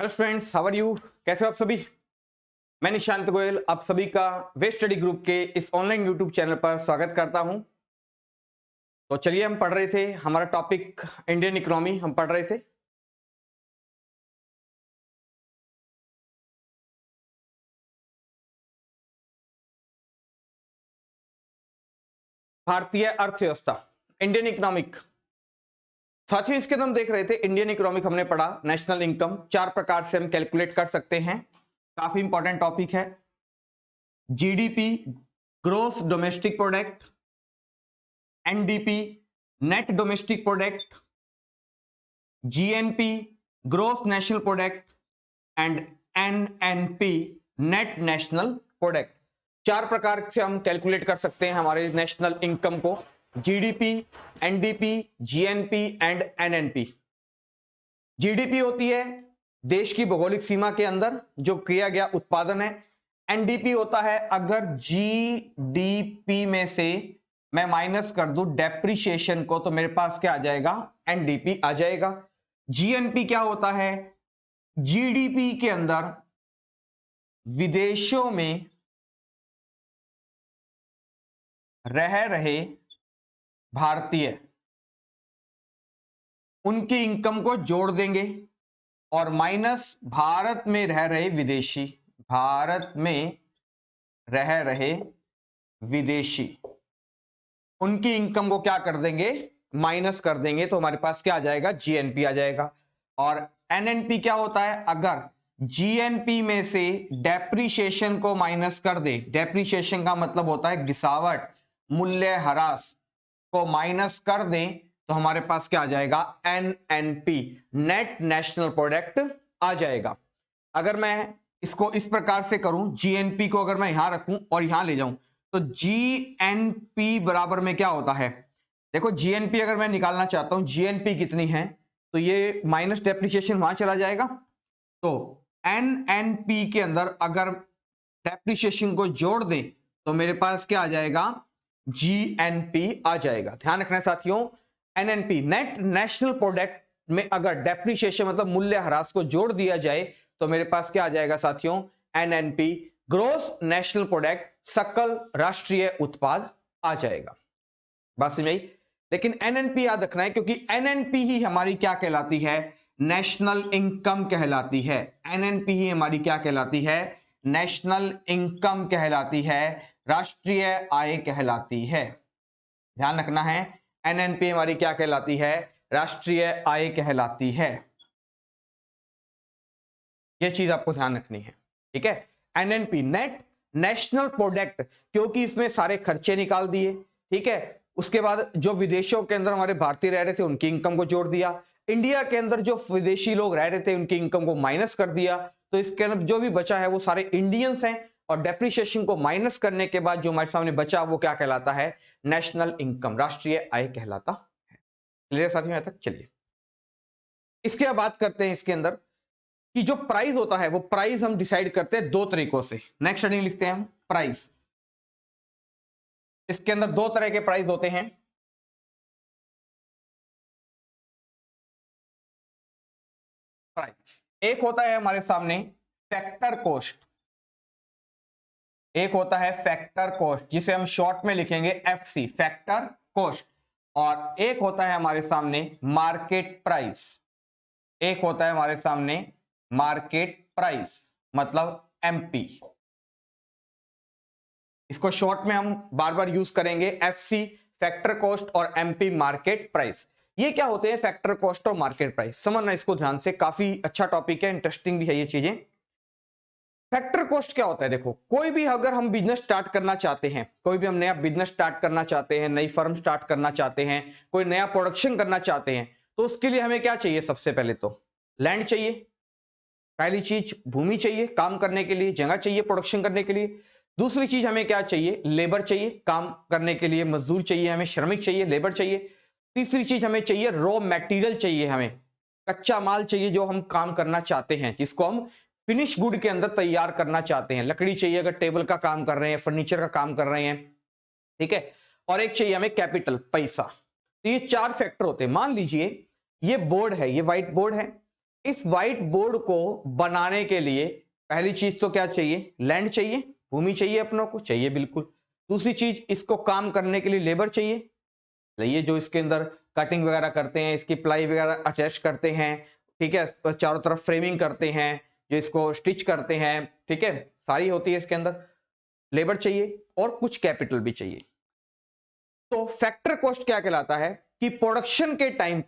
Hello friends, how are you? कैसे हो आप सभी? मैं निशांत गोयल आप सभी का वे स्टडी ग्रुप के इस ऑनलाइन यूट्यूब चैनल पर स्वागत करता हूं। तो चलिए, हम पढ़ रहे थे, हमारा टॉपिक इंडियन इकोनॉमी हम पढ़ रहे थे। भारतीय अर्थव्यवस्था, इंडियन इकोनॉमिक। साथियों, इसके अंदर हम देख रहे थे इंडियन इकोनॉमिक हमने पढ़ा। नेशनल इनकम 4 प्रकार से हम कैलकुलेट कर सकते हैं। काफी इंपॉर्टेंट टॉपिक है। GDP, gross domestic product, NDP, net domestic product, GNP, gross national product and NNP, net national product. 4 प्रकार से हम कैलकुलेट कर सकते हैं हमारे नेशनल इनकम को। GDP, NDP, GNP and NNP. GDP होती है देश की भौगोलिक सीमा के अंदर जो किया गया उत्पादन है। एनडीपी होता है अगर जीडीपी में से मैं माइनस कर दूं डेप्रिसिएशन को, तो मेरे पास क्या आ जाएगा? एनडीपी आ जाएगा। जीएनपी क्या होता है? जीडीपी के अंदर विदेशों में रह रहे भारतीय उनकी इनकम को जोड़ देंगे और माइनस भारत में रह रहे विदेशी, भारत में रह रहे विदेशी उनकी इनकम को क्या कर देंगे? माइनस कर देंगे। तो हमारे पास क्या आ जाएगा? जीएनपी आ जाएगा। और एनएनपी क्या होता है? अगर जीएनपी में से डेप्रिसिएशन को माइनस कर दे, डेप्रिसिएशन का मतलब होता है गिरावट, मूल्य ह्रास को माइनस कर दें, तो हमारे पास क्या आ जाएगा? एनएनपी, नेट नेशनल प्रोडक्ट आ जाएगा। अगर मैं इसको इस प्रकार से करूं, जीएनपी को अगर मैं यहां रखूं और यहां ले जाऊं, तो जीएनपी बराबर में क्या होता है? देखो, जीएनपी अगर मैं निकालना चाहता हूं, जीएनपी कितनी है, तो ये माइनस डेप्रिसिएशन वहां चला जाएगा। तो एनएनपी के अंदर अगर डेप्रिसिएशन को जोड़ दें, तो मेरे पास क्या आ जाएगा? जीएनपी आ जाएगा। ध्यान रखना है साथियों, एनएनपी, नेट नेशनल प्रोडक्ट में अगर डेप्रिसिएशन मतलब मूल्य ह्रास को जोड़ दिया जाए, तो मेरे पास क्या आ जाएगा साथियों? एनएनपी, ग्रोस नेशनल प्रोडक्ट, सकल राष्ट्रीय उत्पाद आ जाएगा। बात समझ आई? लेकिन एनएनपी याद रखना है, क्योंकि एनएनपी ही हमारी क्या कहलाती है? नेशनल इनकम कहलाती है। एनएनपी ही हमारी क्या कहलाती है? नेशनल इनकम कहलाती है, राष्ट्रीय आय कहलाती है। ध्यान रखना है, एनएनपी हमारी क्या कहलाती है? राष्ट्रीय आय कहलाती है। यह चीज आपको ध्यान रखनी है, ठीक है? एनएनपी, नेट नेशनल प्रोडक्ट, क्योंकि इसमें सारे खर्चे निकाल दिए, ठीक है। उसके बाद जो विदेशों के अंदर हमारे भारतीय रह रहे थे उनकी इनकम को जोड़ दिया, इंडिया के अंदर जो विदेशी लोग रह रहे थे उनकी इनकम को माइनस कर दिया, तो इसके अंदर जो भी बचा है वो सारे इंडियंस हैं। और डेप्रिसिएशन को माइनस करने के बाद जो हमारे सामने बचा वो क्या कहलाता है? नेशनल इनकम, राष्ट्रीय आय कहलाता है। क्लियर साथियों यहां तक? चलिए, इसके बाद बात करते हैं इसके अंदर कि जो प्राइस होता है वो प्राइस हम डिसाइड करते हैं 2 तरीकों से। नेक्स्ट हेडिंग लिखते हैं हम, प्राइस। इसके अंदर 2 तरह के प्राइस होते हैं। प्राइस एक होता है हमारे सामने फैक्टर कॉस्ट, एक होता है फैक्टर कॉस्ट जिसे हम शॉर्ट में लिखेंगे एफसी, फैक्टर कॉस्ट। और एक होता है हमारे सामने मार्केट प्राइस, एक होता है हमारे सामने मार्केट प्राइस मतलब एमपी। इसको शॉर्ट में हम बार बार यूज करेंगे, एफसी, फैक्टर कॉस्ट, और एमपी, मार्केट प्राइस। ये क्या होते हैं फैक्टर कॉस्ट और मार्केट प्राइस? समझना इसको ध्यान से, काफी अच्छा टॉपिक है, इंटरेस्टिंग भी है ये चीजें। फैक्टर कॉस्ट क्या होता है? देखो, कोई भी अगर हम बिजनेस स्टार्ट करना चाहते हैं, कोई भी हम नया बिजनेस स्टार्ट करना चाहते हैं, नई फर्म स्टार्ट करना चाहते हैं, कोई नया प्रोडक्शन करना चाहते हैं, तो उसके लिए हमें क्या चाहिए? सबसे पहले तो लैंड चाहिए, पहली चीज भूमि चाहिए काम करने के लिए, जगह चाहिए प्रोडक्शन करने के लिए। दूसरी चीज हमें क्या चाहिए? लेबर चाहिए काम करने के लिए, मजदूर चाहिए हमें, श्रमिक चाहिए, लेबर चाहिए। तीसरी चीज हमें चाहिए रॉ मटेरियल चाहिए, हमें कच्चा माल चाहिए जो हम काम करना चाहते हैं, जिसको हम फिनिश गुड के अंदर तैयार करना चाहते हैं। लकड़ी चाहिए अगर टेबल का काम कर रहे हैं, फर्नीचर का काम कर रहे हैं, ठीक है। और एक चाहिए हमें कैपिटल, पैसा। तो ये 4 फैक्टर होते हैं। मान लीजिए ये बोर्ड है, ये व्हाइट बोर्ड है, इस व्हाइट बोर्ड को बनाने के लिए पहली चीज तो क्या चाहिए, लैंड चाहिए, भूमि चाहिए, अपनों को चाहिए बिल्कुल। दूसरी चीज, इसको काम करने के लिए लेबर चाहिए, चाहिए, जो इसके अंदर कटिंग वगैरह करते हैं, इसकी प्लाई वगैरह अटैच करते हैं, ठीक है, चारों तरफ फ्रेमिंग करते हैं, जो इसको स्टिच करते हैं, ठीक है, सारी होती है इसके अंदर, लेबर चाहिए और कुछ कैपिटल भी चाहिए। तो फैक्टर कॉस्ट क्या कहलाता है कि प्रोडक्शन के टाइम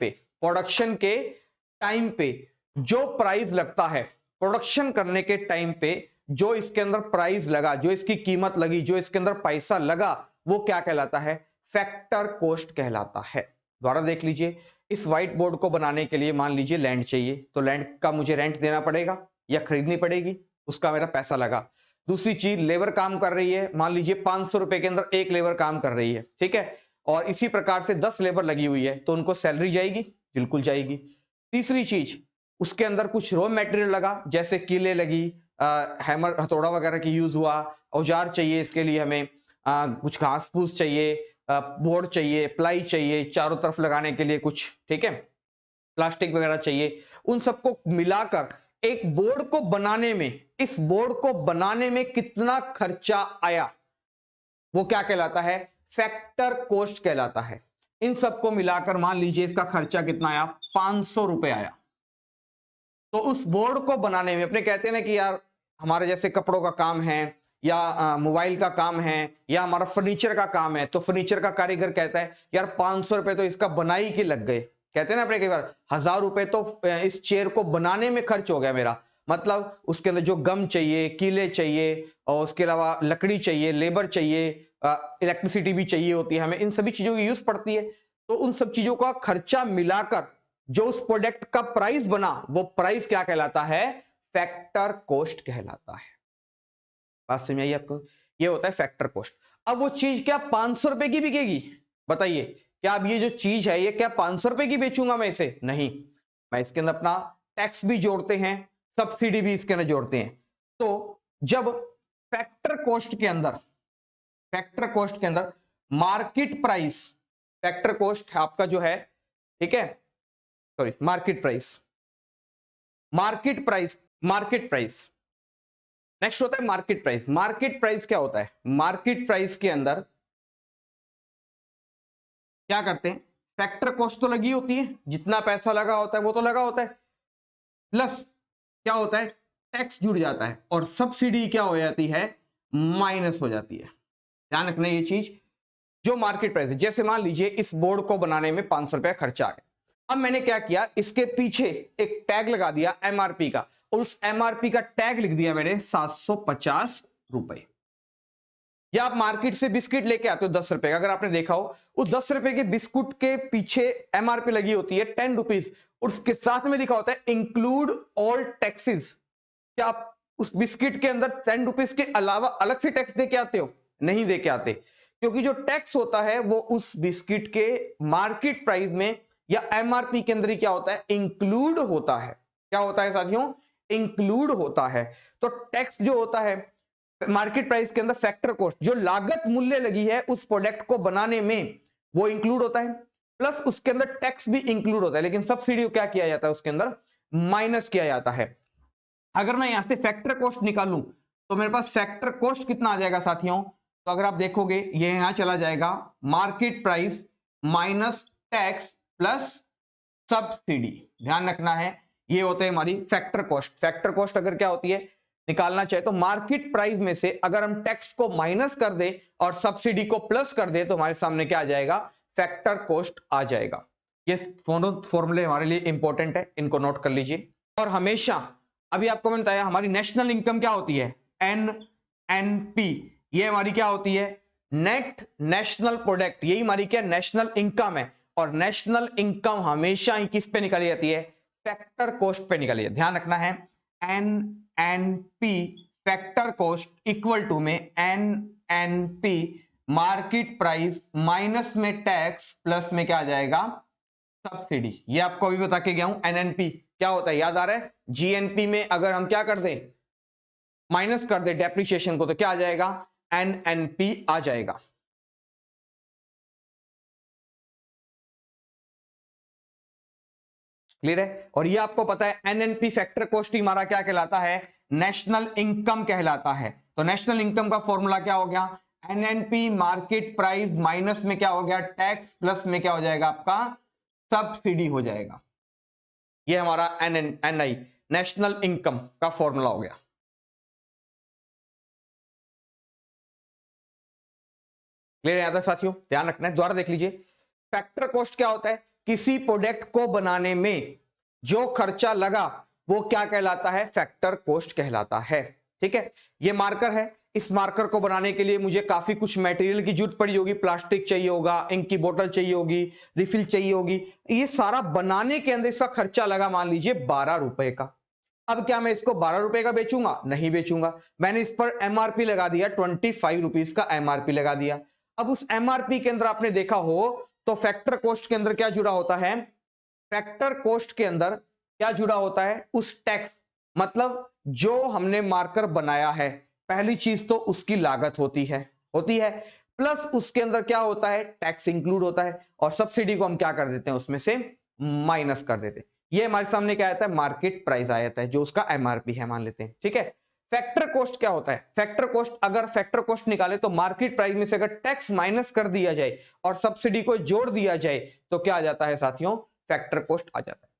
पे जो प्राइस लगता है, प्रोडक्शन करने के टाइम पे जो इसके अंदर प्राइस लगा, जो इसकी कीमत लगी, जो इसके अंदर पैसा लगा, वो क्या कहलाता है, फैक्टर कॉस्ट कहलाता है। दोबारा देख लीजिए, इस व्हाइट बोर्ड को बनाने के लिए मान लीजिए लैंड चाहिए, तो लैंड का मुझे रेंट देना पड़ेगा या खरीदनी पड़ेगी, उसका मेरा पैसा लगा। दूसरी चीज, लेबर काम कर रही है, मान लीजिए 500 रुपए के अंदर एक लेबर काम कर रही है, ठीक है, और इसी प्रकार से 10 लेबर लगी हुई है, तो उनको सैलरी जाएगी, बिल्कुल जाएगी। तीसरी चीज, उसके अंदर कुछ रॉ मटेरियल लगा, जैसे कीले लगी, हैमर हथौड़ा वगैरह की यूज हुआ, औजार चाहिए इसके लिए हमें, कुछ घास फूस चाहिए, बोर्ड चाहिए, प्लाई चाहिए चारों तरफ लगाने के लिए कुछ, ठीक है, प्लास्टिक वगैरह चाहिए, उन सबको मिलाकर एक बोर्ड को बनाने में, इस बोर्ड को बनाने में कितना खर्चा आया, वो क्या कहलाता है, फैक्टर कॉस्ट कहलाता है। इन सबको मिलाकर मान लीजिए इसका खर्चा कितना आया, 500 रुपए आया। तो उस बोर्ड को बनाने में, अपने कहते हैं ना कि यार हमारे जैसे कपड़ों का काम है या मोबाइल का काम है या हमारा फर्नीचर का काम है, तो फर्नीचर का कारीगर कहता है यार 500 रुपए तो इसका बनाई के लग गए, कहते हैं ना अपने कई बार 1000 रुपए तो इस चेयर को बनाने में खर्च हो गया मेरा, मतलब उसके अंदर जो गम चाहिए, कीले चाहिए, और उसके अलावा लकड़ी चाहिए, लेबर चाहिए, इलेक्ट्रिसिटी भी चाहिए होती है हमें, इन सभी चीजों की यूज पड़ती है। तो उन सब चीजों का खर्चा मिलाकर जो उस प्रोडक्ट का प्राइस बना, वो प्राइस क्या कहलाता है, फैक्टर कॉस्ट कहलाता है। बात समझ आई आपको, ये होता है फैक्टर कॉस्ट। अब वो चीज क्या 500 रुपए की बिकेगी, बताइए, क्या अब ये जो चीज है ये क्या 500 रुपए की बेचूंगा मैं इसे, नहीं, मैं इसके अंदर अपना टैक्स भी जोड़ते हैं, सब्सिडी भी इसके अंदर जोड़ते हैं। तो जब फैक्टर कॉस्ट के अंदर, फैक्टर कॉस्ट के अंदर मार्केट प्राइस, फैक्टर कॉस्ट आपका जो है, ठीक है, sorry, market price, market price next होता है मार्केट प्राइस। मार्केट प्राइस क्या होता है, मार्केट प्राइस के अंदर क्या करते हैं, फैक्टर कॉस्ट तो लगी होती है, जितना पैसा लगा होता है वो तो लगा होता है, प्लस क्या होता है, टैक्स जुड़ जाता है, और सब्सिडी क्या हो जाती है, माइनस हो जाती है। ध्यान रखना ये चीज, जो मार्केट प्राइस है, जैसे मान लीजिए इस बोर्ड को बनाने में 500 रुपया खर्चा आ गया, अब मैंने क्या किया, इसके पीछे एक टैग लगा दिया एमआरपी का, और उस एमआरपी का टैग लिख दिया मैंने 750 रुपए। या आप मार्केट से बिस्किट लेके आते हो 10 रुपए का, अगर आपने देखा हो उस 10 रुपए के बिस्कुट के पीछे एमआरपी लगी होती है 10 रुपीज, और उसके साथ में लिखा होता है इंक्लूड ऑल टैक्सेस। क्या आप उस बिस्किट के अंदर 10 रुपीज के अलावा अलग से टैक्स दे के आते हो, नहीं दे के आते, क्योंकि जो टैक्स होता है वो उस बिस्किट के मार्केट प्राइस में या एमआरपी के अंदर ही क्या होता है, इंक्लूड होता है। क्या होता है साथियों, इंक्लूड होता है। तो टैक्स जो होता है मार्केट प्राइस के अंदर, फैक्टर कॉस्ट जो लागत मूल्य लगी है उस प्रोडक्ट को बनाने में, वो इंक्लूड होता है, प्लस उसके अंदर टैक्स भी इंक्लूड होता है, लेकिन सब्सिडी क्या किया जाता है उसके अंदर, माइनस किया जाता है। अगर मैं यहां से फैक्टर कॉस्ट निकालूं तो मेरे पास फैक्टर कॉस्ट कितना आ जाएगा साथियों, तो अगर आप देखोगे ये यहां चला जाएगा, market price minus tax plus subsidy. ध्यान रखना है, ये होते हैं हमारी फैक्टर कॉस्ट। फैक्टर कॉस्ट अगर क्या होती है, निकालना चाहे तो मार्केट प्राइस में से अगर हम टैक्स को माइनस कर दे और सब्सिडी को प्लस कर दे तो हमारे सामने क्या आ जाएगा, फैक्टर कॉस्ट आ जाएगा। ये फॉर्मूले हमारे लिए इंपॉर्टेंट है, इनको नोट कर लीजिए। और हमेशा, अभी आपको मैंने बताया हमारी नेशनल इनकम क्या होती है, एनएनपी, ये हमारी क्या होती है, नेट नेशनल प्रोडक्ट, यही हमारी क्या नेशनल इनकम है, और नेशनल इनकम हमेशा ही किस पे निकाली जाती है, फैक्टर कॉस्ट पे निकाली है। ध्यान रखना है, NNP factor cost equal to में एनएनपी मार्केट प्राइस माइनस में टैक्स प्लस में क्या आ जाएगा, सब्सिडी। ये आपको अभी बता के गया हूं, एनएनपी क्या होता है, याद आ रहा है, जीएनपी में अगर हम क्या कर दें, माइनस कर दे डेप्रिसिएशन को, तो क्या आ जाएगा, एनएनपी आ जाएगा। क्लियर है। और ये आपको पता है एनएनपी फैक्टर कॉस्ट हमारा क्या कहलाता है, नेशनल इनकम कहलाता है। तो नेशनल इनकम का फॉर्मूला क्या हो गया, एनएनपी मार्केट प्राइस माइनस में क्या हो गया टैक्स, प्लस में क्या हो जाएगा आपका सब्सिडी हो जाएगा। ये हमारा एनआई नेशनल इनकम का फॉर्मूला हो गया। क्लियर है यहां तक साथियों, ध्यान रखना है, दोबारा देख लीजिए। फैक्टर कॉस्ट क्या होता है, किसी प्रोडक्ट को बनाने में जो खर्चा लगा वो क्या कहलाता है, फैक्टर कॉस्ट कहलाता है। ठीक है, ये मार्कर है, इस मार्कर को बनाने के लिए मुझे काफी कुछ मटेरियल की जरूरत पड़ी होगी, प्लास्टिक चाहिए होगा, इंक की बोतल चाहिए होगी, रिफिल चाहिए होगी, ये सारा बनाने के अंदर इसका खर्चा लगा मान लीजिए 12 रुपए का। अब क्या मैं इसको 12 रुपए का बेचूंगा, नहीं बेचूंगा, मैंने इस पर एमआरपी लगा दिया 25 रुपीज का एमआरपी लगा दिया। अब उस एमआरपी के अंदर आपने देखा हो तो फैक्टर कॉस्ट के अंदर क्या जुड़ा होता है, फैक्टर कॉस्ट के अंदर क्या जुड़ा होता है, उस टैक्स, मतलब जो हमने मार्कर बनाया है, पहली चीज तो उसकी लागत होती है प्लस उसके अंदर क्या होता है, टैक्स इंक्लूड होता है, और सब्सिडी को हम क्या कर देते हैं, उसमें से माइनस कर देते हैं। ये हमारे सामने क्या आता है, मार्केट प्राइस आ जाता है जो उसका एमआरपी है मान लेते हैं। ठीक है, फैक्टर कॉस्ट क्या होता है, फैक्टर कॉस्ट, अगर फैक्टर कॉस्ट निकाले तो मार्केट प्राइस में से अगर टैक्स माइनस कर दिया जाए और सब्सिडी को जोड़ दिया जाए तो क्या आ जाता है साथियों, फैक्टर कॉस्ट आ जाता है।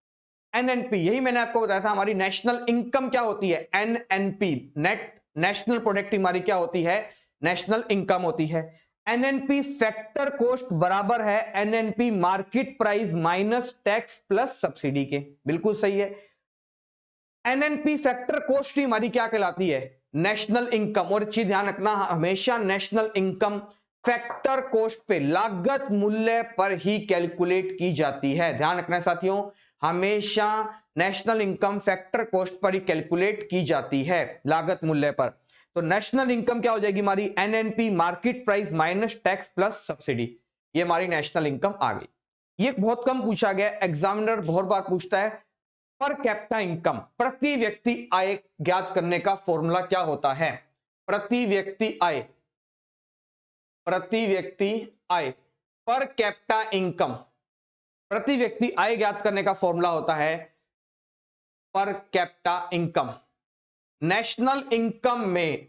एनएनपी, यही मैंने आपको बताया था, हमारी नेशनल इनकम क्या होती है, एनएनपी, नेट नेशनल प्रोडक्ट हमारी क्या होती है, नेशनल इनकम होती है। एनएनपी फैक्टर कॉस्ट बराबर है NNP market price minus tax plus subsidy के, बिल्कुल सही है। एनएनपी फैक्टर कॉस्ट ही हमारी क्या कहलाती है, नेशनल इनकम। और चीज ध्यान रखना, हमेशा नेशनल इनकम फैक्टर कॉस्ट पे, लागत मूल्य पर ही कैलकुलेट की जाती है। ध्यान रखना है साथियों, हमेशा national income factor cost per ही कैलकुलेट की जाती है, लागत मूल्य पर। तो नेशनल इनकम क्या हो जाएगी हमारी, NNP market price minus tax plus subsidy, ये हमारी नेशनल इनकम आ गई। ये बहुत कम पूछा गया, एग्जामिनर बहुत बार पूछता है, पर कैपिटा इनकम, प्रति व्यक्ति आय ज्ञात करने का फॉर्मूला क्या होता है, प्रति व्यक्ति आय, प्रति व्यक्ति आय, पर कैपिटा इनकम, प्रति व्यक्ति आय ज्ञात करने का फॉर्मूला होता है per capita income. National income में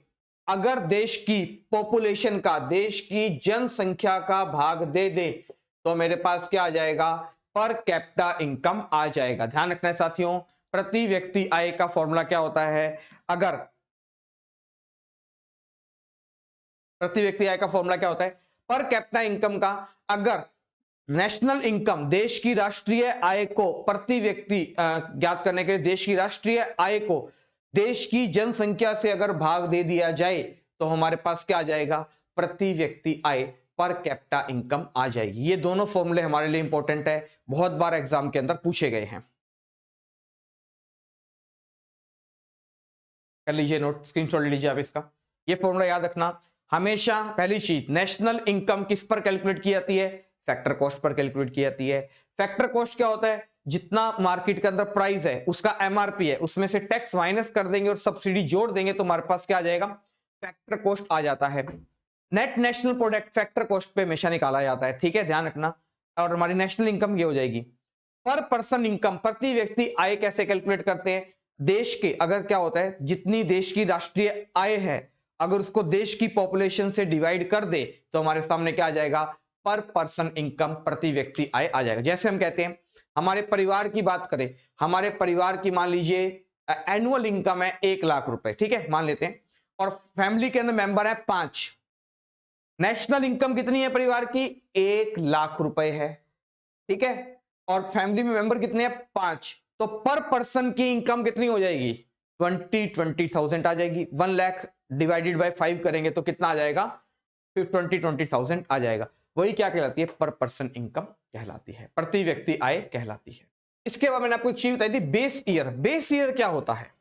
अगर देश की पॉपुलेशन का, देश की जनसंख्या का भाग दे दे तो मेरे पास क्या आ जाएगा, पर कैपिटा इनकम आ जाएगा। ध्यान रखना है साथियों, प्रति व्यक्ति आय का फॉर्मूला क्या होता है, अगर प्रति व्यक्ति आय का फॉर्मूला क्या होता है, पर कैपिटा इनकम का, अगर नेशनल इनकम, देश की राष्ट्रीय आय को प्रति व्यक्ति ज्ञात करने के लिए देश की राष्ट्रीय आय को देश की जनसंख्या से अगर भाग दे दिया जाए तो हमारे पास क्या आ जाएगा, प्रति व्यक्ति आय, पर कैपिटा इनकम आ जाएगी। ये दोनों फॉर्मूले हमारे लिए इंपॉर्टेंट है, बहुत बार एग्जाम के अंदर पूछे गए हैं। कर लीजिए नोट, स्क्रीनशॉट ले लीजिए आप इसका। ये फॉर्मूला याद रखना, हमेशा पहली चीज, नेशनल इनकम किस पर कैलकुलेट की जाती है, फैक्टर कॉस्ट पर कैलकुलेट की जाती है। फैक्टर कॉस्ट क्या होता है, जितना मार्केट के अंदर प्राइस है उसका एमआरपी है, उसमें से टैक्स माइनस कर देंगे और सब्सिडी जोड़ देंगे तो हमारे पास क्या आ जाएगा, फैक्टर कॉस्ट आ जाता है। Net national product factor cost पे हमेशा निकाला जाता है, ठीक है, ध्यान रखना। और हमारी नेशनल इनकम ये हो जाएगी। पर पर्सन इनकम, प्रति व्यक्ति आय कैसे कैलकुलेट करते हैं, देश के, अगर क्या होता है, जितनी देश की राष्ट्रीय आय है अगर उसको देश की पॉपुलेशन से डिवाइड कर दे तो हमारे सामने क्या आ जाएगा, पर पर्सन इनकम, प्रति व्यक्ति आय आ जाएगा। जैसे हम कहते हैं, हमारे परिवार की बात करें, हमारे परिवार की मान लीजिए एनुअल इनकम है 1 लाख रुपए, ठीक है, मान लेते हैं, और फैमिली के अंदर मेंबर है 5, नेशनल इनकम कितनी है परिवार की, 1 लाख रुपए है, ठीक है, और फैमिली में मेंबर कितने हैं, 5, तो पर पर्सन की इनकम कितनी हो जाएगी, 20,000 आ जाएगी। 1 लाख डिवाइडेड बाय 5 करेंगे तो कितना आ जाएगा, फिर 20,000 आ जाएगा। वही क्या कहलाती है, पर पर्सन इनकम कहलाती है, प्रति व्यक्ति आय कहलाती है। इसके बाद मैंने आपको एक चीज बताई थी, बेस ईयर। बेस ईयर क्या होता है,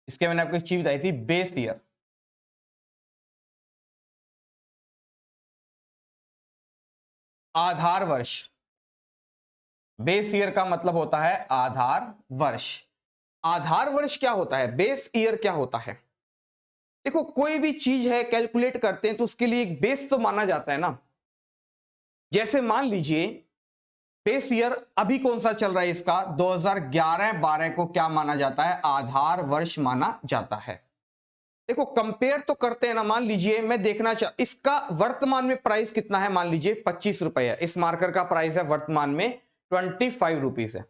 इसके मैंने आपको एक चीज बताई थी, बेस ईयर। आधार वर्ष, बेस ईयर का मतलब होता है आधार वर्ष। आधार वर्ष क्या होता है, बेस ईयर क्या होता है, देखो कोई भी चीज है कैलकुलेट करते हैं तो उसके लिए एक बेस तो माना जाता है ना। जैसे मान लीजिए बेस ईयर अभी कौन सा चल रहा है इसका, 2011-12 को क्या माना जाता है, आधार वर्ष माना जाता है। देखो कंपेयर तो करते हैं ना, मान लीजिए मैं देखना चाह, इसका वर्तमान में प्राइस कितना है, मान लीजिए 25 रुपए है, इस मार्कर का प्राइस है वर्तमान में 25 रुपीज है।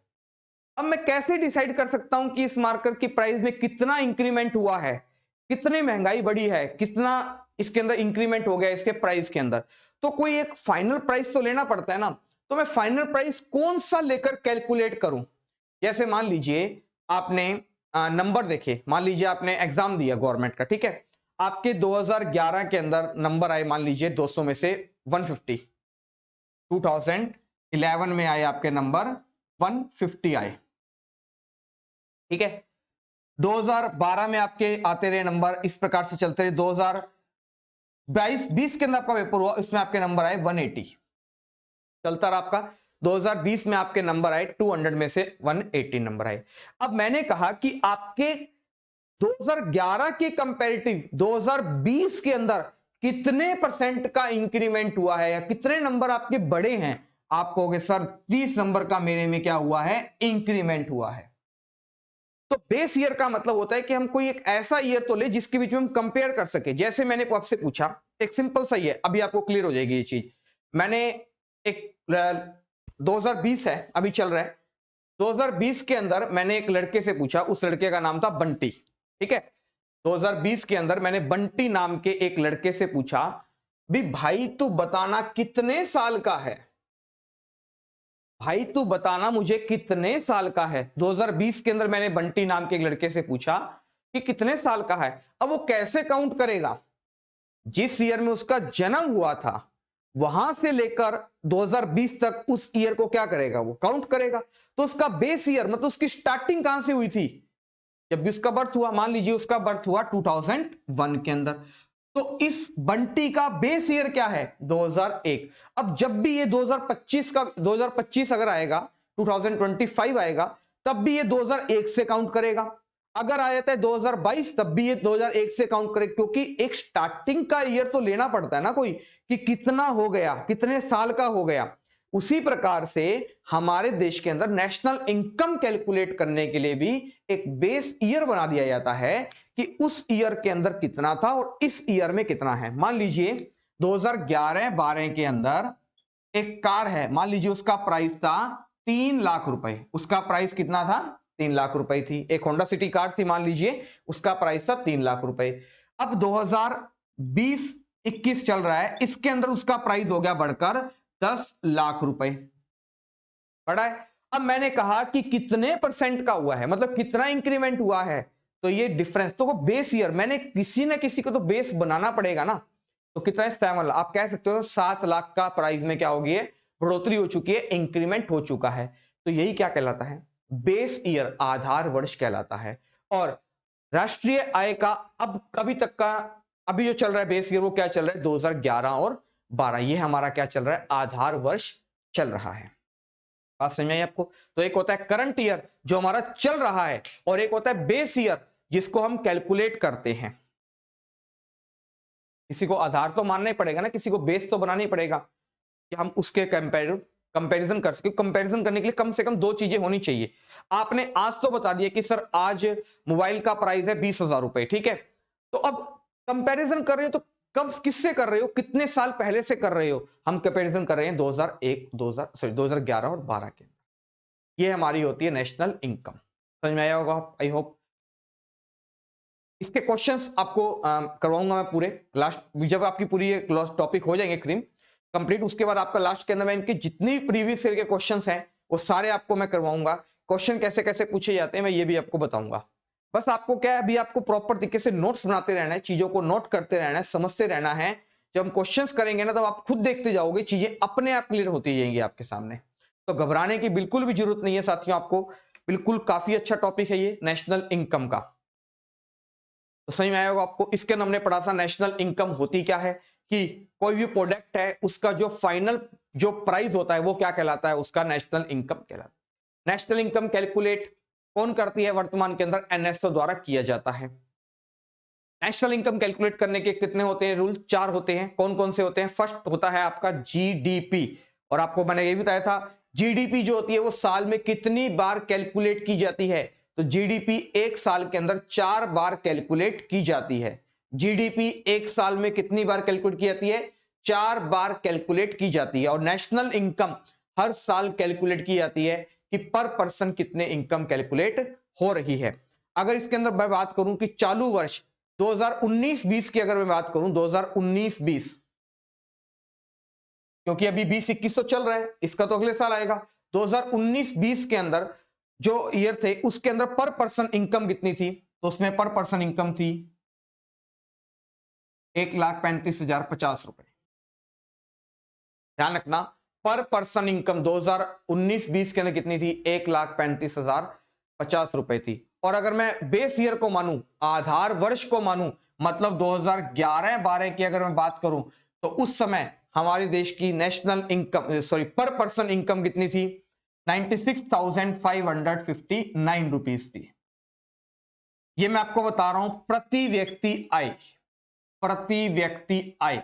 अब मैं कैसे डिसाइड कर सकता हूं कि इस मार्कर की प्राइस में कितना इंक्रीमेंट हुआ है, कितनी महंगाई बढ़ी है, कितना इसके अंदर इंक्रीमेंट हो गया इसके प्राइस के अंदर। तो कोई एक फाइनल प्राइस तो लेना पड़ता है ना, तो मैं फाइनल प्राइस कौन सा लेकर कैलकुलेट करूं। जैसे मान लीजिए आपने नंबर देखे, मान लीजिए आपने एग्जाम दिया गवर्नमेंट का, ठीक है, आपके 2011 के अंदर नंबर आए मान लीजिए 200 में से 150, 2011 में आए आपके नंबर 150 आए, ठीक है। 2012 में आपके आते रहे नंबर, इस प्रकार से चलते रहे, 2022-20 के अंदर आपका पेपर हुआ, इसमें आपके नंबर आए 180, चलता रहा आपका। 2020 में आपके नंबर आए 200 में से 180 नंबर आए। अब मैंने कहा कि आपके 2011 के कंपैरेटिव 2020 के अंदर कितने परसेंट का इंक्रीमेंट हुआ है, या कितने नंबर आपके बड़े हैं। आप कहोगे सर 30 नंबर का मेरे में क्या हुआ है, इंक्रीमेंट हुआ है। तो बेस ईयर का मतलब होता है कि हम कोई एक ऐसा ईयर तो ले जिसके बीच में हम कंपेयर कर सके। जैसे मैंने आपसे पूछा, एक सिंपल सा ही है, अभी आपको क्लियर हो जाएगी ये चीज। मैंने एक 2020 है अभी चल रहा है, 2020 के अंदर मैंने एक लड़के से पूछा, उस लड़के का नाम था बंटी, ठीक है। 2020 के अंदर मैंने बंटी नाम के एक लड़के से पूछा, भी भाई तू बताना कितने साल का है, भाई तू बताना मुझे कितने साल का है। 2020 के अंदर मैंने बंटी नाम के एक लड़के से पूछा कि कितने साल का है। अब वो कैसे काउंट करेगा, जिस ईयर में उसका जन्म हुआ था वहां से लेकर 2020 तक उस ईयर को क्या करेगा, वो काउंट करेगा। तो उसका बेस ईयर मतलब उसकी स्टार्टिंग कहां से हुई थी, जब भी उसका बर्थ हुआ, मान लीजिए उसका बर्थ हुआ 2001 के अंदर, तो इस बंटी का बेस ईयर क्या है, 2001। अब जब भी ये 2025 अगर आएगा, 2025 आएगा, तब भी ये 2001 से काउंट करेगा। अगर आ जाता है 2022 तब भी ये 2001 से काउंट करेगा, क्योंकि एक स्टार्टिंग का ईयर तो लेना पड़ता है ना कोई, कि कितना हो गया, कितने साल का हो गया। उसी प्रकार से हमारे देश के अंदर नेशनल इनकम कैलकुलेट करने के लिए भी एक बेस ईयर बना दिया जाता है कि उस ईयर के अंदर कितना था और इस ईयर में कितना है। मान लीजिए 2011-12 के अंदर एक कार है, मान लीजिए उसका प्राइस था 3 लाख रुपए, उसका प्राइस कितना था, 3 लाख रुपए थी। एक होंडा सिटी कार थी, मान लीजिए उसका प्राइस था 3 लाख रुपए। अब 2020-21 चल रहा है, इसके अंदर उसका प्राइस हो गया बढ़कर 10 लाख रुपए, बढ़ा है। अब मैंने कहा कि कितने परसेंट का हुआ है, मतलब कितना इंक्रीमेंट हुआ है, तो ये डिफरेंस तो वो बेस ईयर, मैंने किसी ना किसी को तो बेस बनाना पड़ेगा ना। तो कितना है, 7 लाख, आप कह सकते हो 7 लाख का प्राइस में क्या होगी, बढ़ोतरी हो चुकी है, इंक्रीमेंट हो चुका है। तो यही क्या कहलाता है, बेस ईयर, आधार वर्ष कहलाता है। और राष्ट्रीय आय का अब अभी तक का, अभी जो चल रहा है बेस ईयर, वो क्या चल रहा है, 2011 और 12, ये हमारा क्या चल रहा है, आधार वर्ष चल रहा है। बात समझ में आई आपको। तो एक होता है करंट ईयर जो हमारा चल रहा है, और एक होता है बेस ईयर जिसको हम कैलकुलेट करते हैं। किसी को आधार तो मानना ही पड़ेगा ना, किसी को बेस तो बनाना ही पड़ेगा कि हम उसके कंपैरिजन कर सके। कंपैरिजन करने के लिए कम से कम 2 चीजें होनी चाहिए। आपने आज तो बता दिया कि सर आज मोबाइल का प्राइस है 20,000 रुपए, ठीक है। तो अब कंपैरिजन कर रहे हो तो कब किससे कर रहे हो, कितने साल पहले से कर रहे हो, हम कंपैरिजन कर रहे हैं 2011 और 12 के। ये हमारी होती है नेशनल इनकम। समझ में आया होगा आई होप। इसके क्वेश्चंस आपको करवाऊंगा मैं पूरे लास्ट, जब आपकी पूरी ये टॉपिक हो जाएंगे क्रीम कंप्लीट, उसके बाद आपका लास्ट के अंदर मैं इनके जितनी प्रीवियस ईयर के क्वेश्चंस हैं वो सारे आपको मैं करवाऊंगा। क्वेश्चन कैसे कैसे पूछे जाते हैं मैं ये भी आपको बताऊंगा। बस आपको क्या है, अभी आपको प्रॉपर तरीके से नोट्स बनाते रहना है, चीजों को नोट करते रहना है, समझते रहना है। जब हम क्वेश्चंस करेंगे ना, तब आप खुद देखते जाओगे, चीजें अपने आप क्लियर होती जाएंगी आपके सामने। तो घबराने की बिल्कुल भी जरूरत नहीं है साथियों आपको, बिल्कुल काफी अच्छा टॉपिक है ये नेशनल इनकम का। तो समझ में आया होगा आपको। इसके अंदर हमने पढ़ा था नेशनल इनकम होती क्या है, कि कोई भी प्रोडक्ट है उसका जो फाइनल जो प्राइस होता है वो क्या कहलाता है, उसका नेशनल इनकम कहलाता है। नेशनल इनकम कैलकुलेट कौन करती है, वर्तमान के अंदर एनएसओ द्वारा किया जाता है। नेशनल इनकम कैलकुलेट करने के कितने होते हैं रूल, 4 होते हैं। कौन कौन से होते हैं, फर्स्ट होता है आपका जीडीपी, और आपको मैंने ये भी बताया था जीडीपी जो होती है वो साल में कितनी बार कैलकुलेट की जाती है, तो जीडीपी एक साल के अंदर 4 बार कैलकुलेट की जाती है। जीडीपी एक साल में कितनी बार कैलकुलेट की जाती है, 4 बार कैलकुलेट की जाती है। और नेशनल इनकम हर साल कैलकुलेट की जाती है कि पर पर्सन कितने इनकम कैलकुलेट हो रही है। अगर इसके अंदर मैं बात करूं कि चालू वर्ष 2019-20 की अगर मैं बात करूं 2019-20, क्योंकि अभी 20-21 तो चल रहा है, इसका तो अगले साल आएगा। 2019-20 के अंदर जो ईयर थे उसके अंदर पर पर्सन इनकम कितनी थी, तो उसमें पर पर्सन इनकम थी 1,35,050 रुपए। ध्यान रखना, पर पर्सन इनकम 2019-20 के अंदर कितनी थी, 1,35,050 रुपए थी। और अगर मैं बेस ईयर को मानूं, आधार वर्ष को मानूं, मतलब 2011-12 की अगर मैं बात करूं, तो उस समय हमारे देश की नेशनल इनकम सॉरी पर पर्सन इनकम कितनी थी, 96,559 रुपीस थी। ये मैं आपको बता रहा हूं प्रति व्यक्ति आय, प्रति व्यक्ति आय।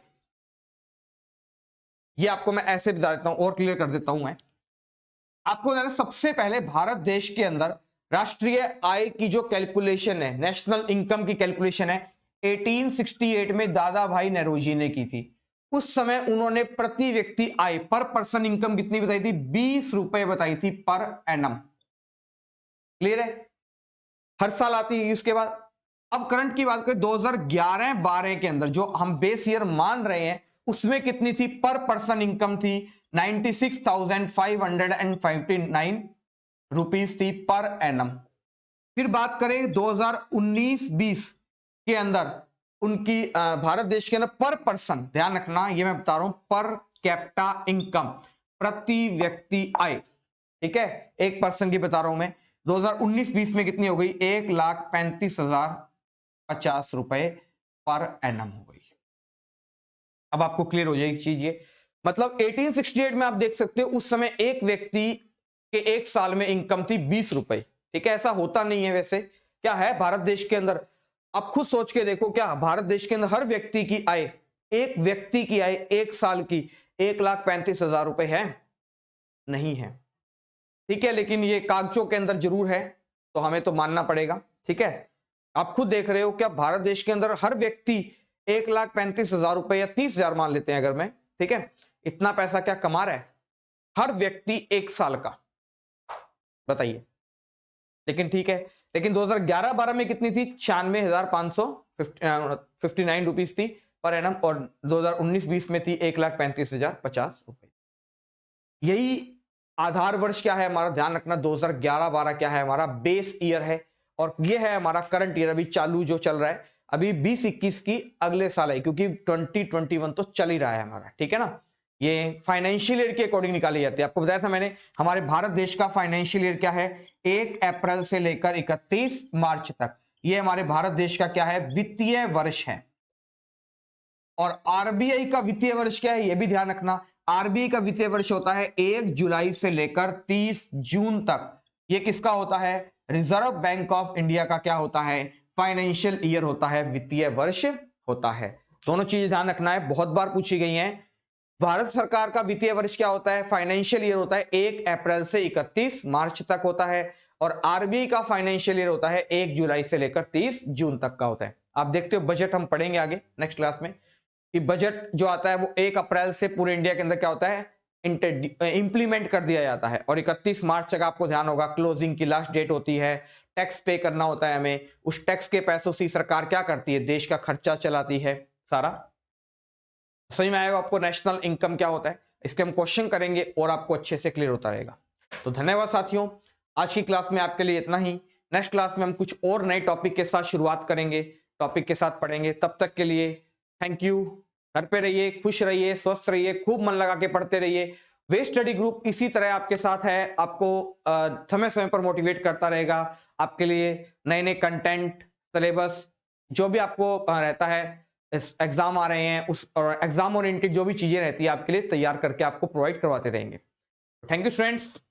ये आपको मैं ऐसे बता देता हूं और क्लियर कर देता हूं। मैं आपको बता दें, सबसे पहले भारत देश के अंदर राष्ट्रीय आय की जो कैलकुलेशन है, नेशनल इनकम की कैलकुलेशन है, 1868 में दादा भाई नौरोजी ने की थी। उस समय उन्होंने प्रति व्यक्ति आय पर पर्सन इनकम कितनी बताई थी, 20 रुपए बताई थी पर एनम। क्लियर है, हर साल आती है उसके बाद। अब करंट की बात करें 2011-12 के अंदर जो हम बेस ईयर मान रहे हैं, उसमें कितनी थी पर पर्सन इनकम थी, 96,559 रुपीस थी पर एनम। फिर बात करें 2019-20 के अंदर उनकी भारत देश के अंदर पर पर्सन, ध्यान रखना ये मैं बता रहा हूं, पर कैपिटा इनकम, प्रति व्यक्ति आय, ठीक है, एक पर्सन की बता रहा हूं मैं, 2019-20 में कितनी हो गई, 1,35,050 रुपए पर एनम हो गई। अब आपको क्लियर हो जाएगी चीज ये, मतलब 1868 में आप देख सकते हो उस समय एक व्यक्ति के एक साल में इनकम थी 20 रुपए। ठीक है, ऐसा होता नहीं है वैसे, क्या है भारत देश के अंदर, आप खुद सोच के देखो, क्या भारत देश के अंदर हर व्यक्ति की आय, एक व्यक्ति की आय एक साल की 1,35,000 रुपए है? नहीं है। ठीक है, लेकिन ये कागजों के अंदर जरूर है, तो हमें तो मानना पड़ेगा। ठीक है, आप खुद देख रहे हो, क्या भारत देश के अंदर हर व्यक्ति 1,35,000 रुपए या 30,000 मान लेते हैं अगर मैं, ठीक है, इतना पैसा क्या कमा रहा है हर व्यक्ति एक साल का, बताइए। लेकिन ठीक है, लेकिन 2011-12 में कितनी थी, 96,559 रुपीस थी पर एनम, और 2019-20 में थी 1,35,050 रुपए। यही आधार वर्ष क्या है हमारा, ध्यान रखना 2011-12 क्या है हमारा, बेस ईयर है, और ये है हमारा करंट ईयर अभी चालू जो चल रहा है, अभी 20-21 की अगले साल है, क्योंकि 2021 तो चल ही रहा है हमारा। ठीक है ना, ये फाइनेंशियल ईयर के अकॉर्डिंग निकाली जाती है। आपको बताया था मैंने, हमारे भारत देश का फाइनेंशियल ईयर क्या है, 1 अप्रैल से लेकर 31 मार्च तक, ये हमारे भारत देश का क्या है, वित्तीय वर्ष है। और आरबीआई का वित्तीय वर्ष क्या है, यह भी ध्यान रखना, आरबीआई का वित्तीय वर्ष होता है 1 जुलाई से लेकर 30 जून तक। यह किसका होता है, रिजर्व बैंक ऑफ इंडिया का क्या होता है, फाइनेंशियल ईयर होता है, वित्तीय वर्ष होता है। दोनों चीजें ध्यान रखना है, बहुत बार पूछी गई हैं। भारत सरकार का वित्तीय वर्ष क्या होता है, फाइनेंशियल ईयर होता है 1 अप्रैल से 31 मार्च तक होता है, और आरबीआई का फाइनेंशियल ईयर होता है 1 जुलाई से लेकर 30 जून तक का होता है। आप देखते हो, बजट हम पढ़ेंगे आगे नेक्स्ट क्लास में, कि बजट जो आता है वो 1 अप्रैल से पूरे इंडिया के अंदर क्या होता है, इंप्लीमेंट कर दिया जाता है, और 31 मार्च तक आपको ध्यान होगा क्लोजिंग की लास्ट डेट होती है, टैक्स पे करना होता है हमें, उस टैक्स के पैसों से सरकार क्या करती है, देश का खर्चा चलाती है सारा। समझ में आएगा आपको नेशनल इनकम क्या होता है, इसके हम क्वेश्चन करेंगे और आपको अच्छे से क्लियर होता रहेगा। तो धन्यवाद साथियों, आज की क्लास में आपके लिए इतना ही। नेक्स्ट क्लास में हम कुछ और नए टॉपिक के साथ शुरुआत करेंगे, टॉपिक के साथ पढ़ेंगे। तब तक के लिए थैंक यू। घर पे रहिए, खुश रहिए, स्वस्थ रहिए, खूब मन लगा के पढ़ते रहिए। वे स्टडी ग्रुप इसी तरह आपके साथ है, आपको समय समय पर मोटिवेट करता रहेगा, आपके लिए नए नए कंटेंट, सिलेबस, जो भी आपको रहता है, एग्जाम आ रहे हैं उस, और एग्जाम ओरिएंटेड जो भी चीजें रहती है आपके लिए तैयार करके आपको प्रोवाइड करवाते रहेंगे। Thank you students.